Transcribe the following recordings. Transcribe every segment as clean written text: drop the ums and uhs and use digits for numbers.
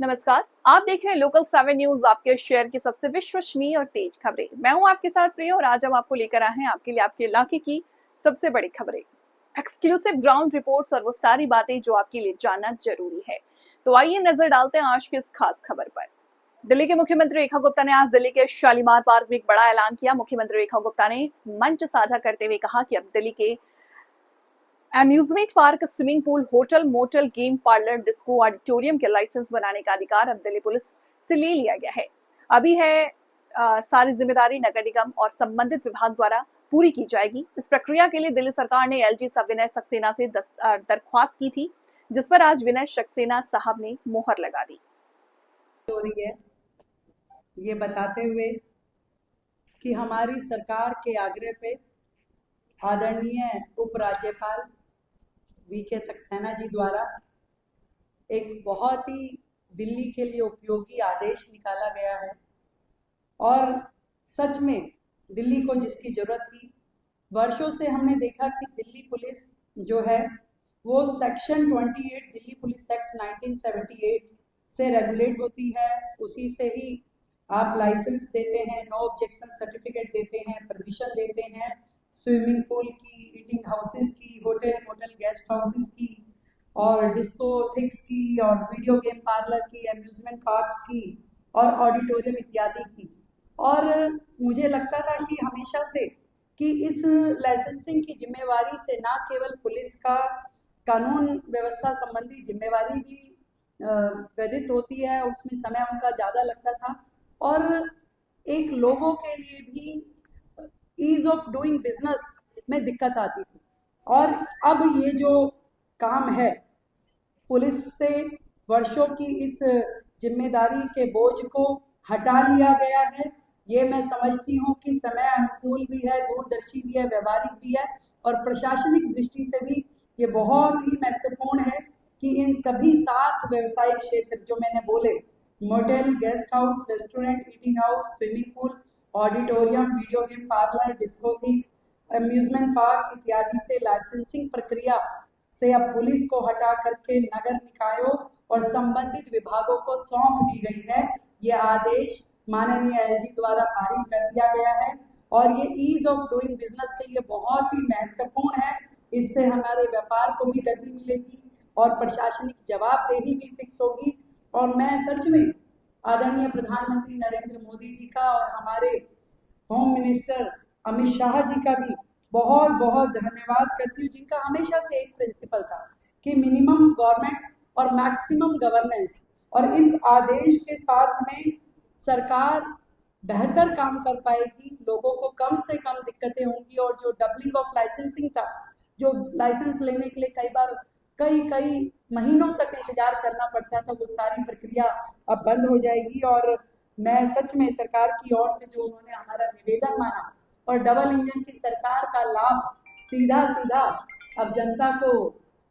नमस्कार, आप देख रहे हैं लोकल 7 न्यूज, आपके शहर की सबसे विश्वसनीय और तेज खबरें। मैं हूं आपके साथ प्रिया और आज हम आपको लेकर आए हैं आपके लिए आपके इलाके की सबसे बड़ी खबरें, एक्सक्लूसिव ग्राउंड रिपोर्ट्स और वो सारी बातें जो आपके लिए जानना जरूरी है। तो आइए नजर डालते हैं आज की इस खास खबर पर। दिल्ली के मुख्यमंत्री रेखा गुप्ता ने आज दिल्ली के शालीमार पार्क में एक बड़ा ऐलान किया। मुख्यमंत्री रेखा गुप्ता ने मंच साझा करते हुए कहा कि अब दिल्ली के amusement park, swimming pool, hotel, motel, game parlour, disco, auditorium के लाइसेंस बनाने का अधिकार अब दिल्ली पुलिस से ले लिया गया है। अभी है सारी जिम्मेदारी नगर निगम और संबंधित विभाग द्वारा पूरी की जाएगी। इस प्रक्रिया के लिए दिल्ली सरकार ने एलजी सब विनय सक्सेना से दरख्वास्त की थी, जिस पर आज विनय सक्सेना साहब ने मोहर लगा दी। हो रही है ये बताते हुए कि हमारी सरकार के आग्रह पे आदरणीय उपराज्यपाल वीके सक्सेना जी द्वारा एक बहुत ही दिल्ली के लिए उपयोगी आदेश निकाला गया है और सच में दिल्ली को जिसकी ज़रूरत थी। वर्षों से हमने देखा कि दिल्ली पुलिस जो है वो सेक्शन 28 दिल्ली पुलिस एक्ट 1978 से रेगुलेट होती है। उसी से ही आप लाइसेंस देते हैं, नो ऑब्जेक्शन सर्टिफिकेट देते हैं, परमिशन देते हैं स्विमिंग पूल की, ईटिंग हाउसेस की, होटल मोटल गेस्ट हाउसेस की और डिस्को थिक्स की और वीडियो गेम पार्लर की, अम्यूजमेंट पार्क्स की और ऑडिटोरियम इत्यादि की। और मुझे लगता था कि हमेशा से कि इस लाइसेंसिंग की जिम्मेवारी से ना केवल पुलिस का कानून व्यवस्था संबंधी जिम्मेवारी भी व्यतीत होती है, उसमें समय उनका ज़्यादा लगता था और एक लोगों के लिए भी ईज ऑफ डूइंग बिजनेस में दिक्कत आती थी। और अब ये जो काम है पुलिस से वर्षों की इस जिम्मेदारी के बोझ को हटा लिया गया है। ये मैं समझती हूँ कि समय अनुकूल भी है, दूरदर्शी भी है, व्यवहारिक भी है और प्रशासनिक दृष्टि से भी ये बहुत ही महत्वपूर्ण है कि इन सभी 7 व्यवसायिक क्षेत्र जो मैंने बोले, motel, guest house, restaurant, eating house, swimming pool, auditorium, video game parlour, discotheque, amusement park इत्यादि से लाइसेंसिंग प्रक्रिया से अब पुलिस को हटा करके नगर निकायों और संबंधित विभागों को सौंप दी गई है। ये आदेश माननीय एलजी द्वारा पारित कर दिया गया है और ये ईज ऑफ डूइंग बिजनेस के लिए बहुत ही महत्वपूर्ण है। इससे हमारे व्यापार को भी गति मिलेगी और प्रशासनिक जवाबदेही भी फिक्स होगी। और मैं सच में आदरणीय प्रधानमंत्री नरेंद्र मोदी जी का और हमारे होम मिनिस्टर अमित शाह जी का भी बहुत बहुत धन्यवाद करती हूँ, जिनका हमेशा से एक प्रिंसिपल था कि मिनिमम गवर्नमेंट और मैक्सिमम गवर्नेंस। और इस आदेश के साथ में सरकार बेहतर काम कर पाएगी, लोगों को कम से कम दिक्कतें होंगी और जो डबलिंग ऑफ लाइसेंसिंग था, जो लाइसेंस लेने के लिए कई बार कई महीनों तक इंतजार करना पड़ता था, वो सारी प्रक्रिया अब बंद हो जाएगी। और मैं सच में सरकार की ओर से जो उन्होंने हमारा निवेदन माना और डबल इंजन की सरकार का लाभ सीधा अब जनता को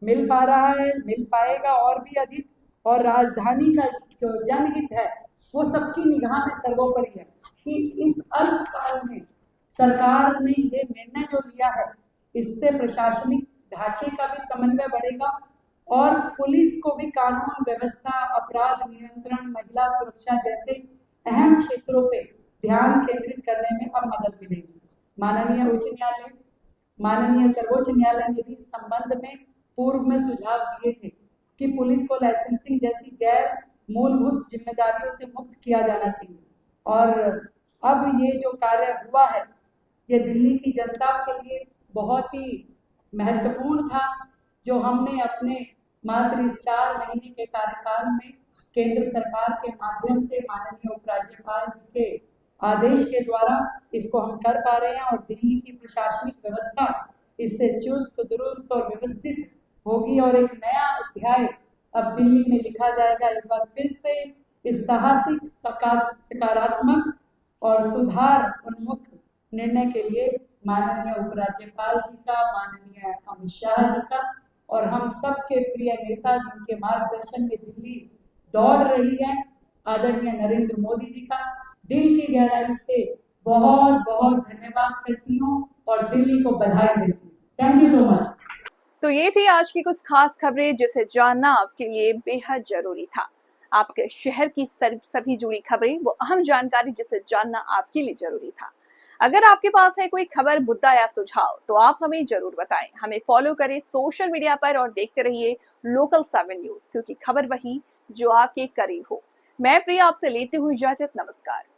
मिल पा रहा है, मिल पाएगा और भी अधिक। और राजधानी का जो जनहित है वो सबकी निगाह में सर्वोपरि है कि इस अल्पकाल में सरकार ने ये निर्णय जो लिया है, इससे प्रशासनिक ढांचे का भी समन्वय बढ़ेगा और पुलिस को भी कानून व्यवस्था, अपराध नियंत्रण, महिला सुरक्षा जैसे अहम क्षेत्रों पे ध्यान केंद्रित करने में अब मदद मिलेगी। माननीय उच्च न्यायालय, माननीय सर्वोच्च न्यायालय ने भी इस संबंध में पूर्व में सुझाव दिए थे कि पुलिस को लाइसेंसिंग जैसी गैर मूलभूत जिम्मेदारियों से मुक्त किया जाना चाहिए। और अब ये जो कार्य हुआ है ये दिल्ली की जनता के लिए बहुत ही महत्वपूर्ण था, जो हमने अपने मात्र इस 4 महीने के कार्यकाल में केंद्र सरकार के माध्यम से माननीय उपराज्यपाल जी के आदेश के द्वारा इसको हम कर पा रहे हैं। और दिल्ली की प्रशासनिक व्यवस्था इससे चुस्त दुरुस्त और व्यवस्थित होगी और एक नया अध्याय अब दिल्ली में लिखा जाएगा। एक बार फिर से इस साहसिक, सकारात्मक और सुधार उन्मुख निर्णय के लिए माननीय उपराज्यपाल जी का, माननीय अमित शाह जी का और हम सबके प्रिय नेता जिनके मार्गदर्शन में दिल्ली दौड़ रही है, आदरणीय नरेंद्र मोदी जी का दिल की गहराई से बहुत बहुत धन्यवाद करती हूँ और दिल्ली को बधाई देती हूँ। Thank you so much. तो ये थी आज की कुछ खास खबरें जिसे जानना आपके लिए बेहद जरूरी था। आपके शहर की सभी जुड़ी खबरें, वो अहम जानकारी जिसे जानना आपके लिए जरूरी था। अगर आपके पास है कोई खबर, मुद्दा या सुझाव तो आप हमें जरूर बताएं। हमें फॉलो करें सोशल मीडिया पर और देखते रहिए लोकल 7 न्यूज, क्योंकि खबर वही जो आपके करीब हो। मैं प्रिया आपसे लेती हूँ इजाजत। नमस्कार।